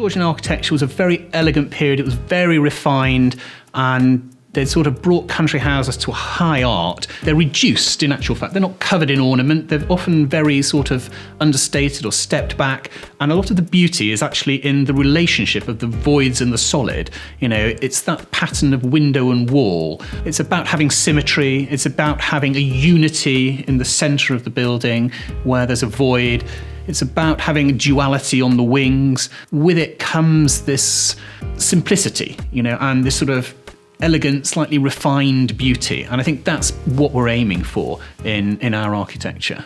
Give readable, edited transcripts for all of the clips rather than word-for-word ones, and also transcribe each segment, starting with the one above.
Georgian architecture was a very elegant period. It was very refined, and they sort of brought country houses to a high art. They're reduced in actual fact. They're not covered in ornament. They're often very sort of understated or stepped back. And a lot of the beauty is actually in the relationship of the voids and the solid. You know, it's that pattern of window and wall. It's about having symmetry. It's about having a unity in the center of the building where there's a void. It's about having a duality on the wings. With it comes this simplicity, you know, and this sort of elegant, slightly refined beauty. And I think that's what we're aiming for in our architecture.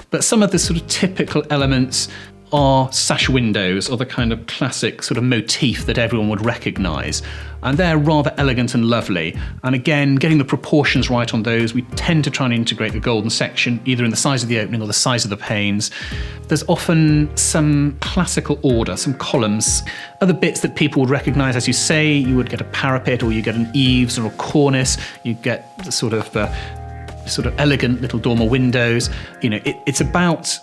But some of the sort of typical elements are sash windows, or the kind of classic sort of motif that everyone would recognise. And they're rather elegant and lovely. And again, getting the proportions right on those, we tend to try and integrate the golden section, either in the size of the opening or the size of the panes. There's often some classical order, some columns, other bits that people would recognise. As you say, you would get a parapet, or you get an eaves or a cornice, you get the sort of elegant little dormer windows. You know, it's about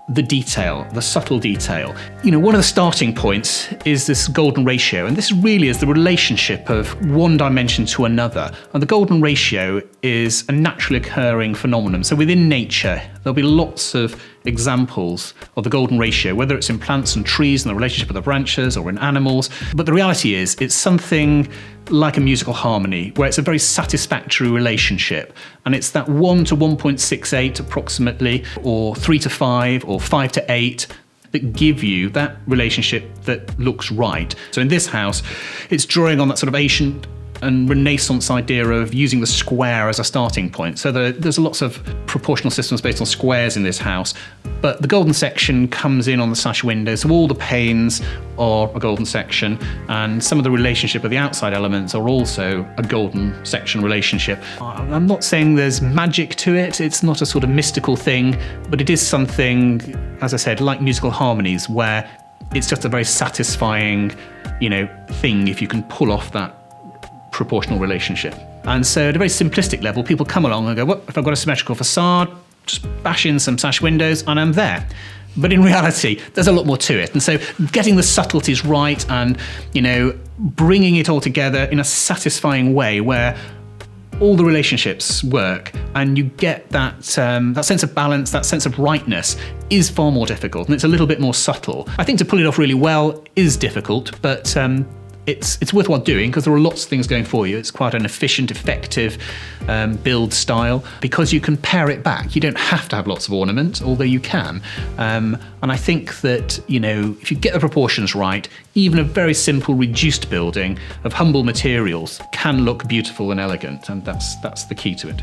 the detail, the subtle detail. You know, one of the starting points is this golden ratio, and this really is the relationship of one dimension to another. And the golden ratio is a naturally occurring phenomenon. So within nature, there'll be lots of examples of the golden ratio, whether it's in plants and trees and the relationship of the branches, or in animals. But the reality is, it's something like a musical harmony, where it's a very satisfactory relationship. And it's that 1 to 1.68 approximately, or 3 to 5, or 5 to 8, that give you that relationship that looks right. So in this house, it's drawing on that sort of ancient and Renaissance idea of using the square as a starting point. So there's lots of proportional systems based on squares in this house, but the golden section comes in on the sash windows, so all the panes are a golden section, and some of the relationship of the outside elements are also a golden section relationship. I'm not saying there's magic to it, it's not a sort of mystical thing, but it is something, as I said, like musical harmonies, where it's just a very satisfying, you know, thing if you can pull off that proportional relationship. And so at a very simplistic level, people come along and go, well, if I've got a symmetrical facade, just bash in some sash windows and I'm there. But in reality, there's a lot more to it. And so getting the subtleties right and, you know, bringing it all together in a satisfying way where all the relationships work and you get that sense of balance, that sense of rightness, is far more difficult, and it's a little bit more subtle. I think to pull it off really well is difficult, but it's worthwhile doing because there are lots of things going for you. It's quite an efficient, effective build style because you can pare it back. You don't have to have lots of ornament, although you can. And I think that, you know, if you get the proportions right, even a very simple reduced building of humble materials can look beautiful and elegant, and that's the key to it.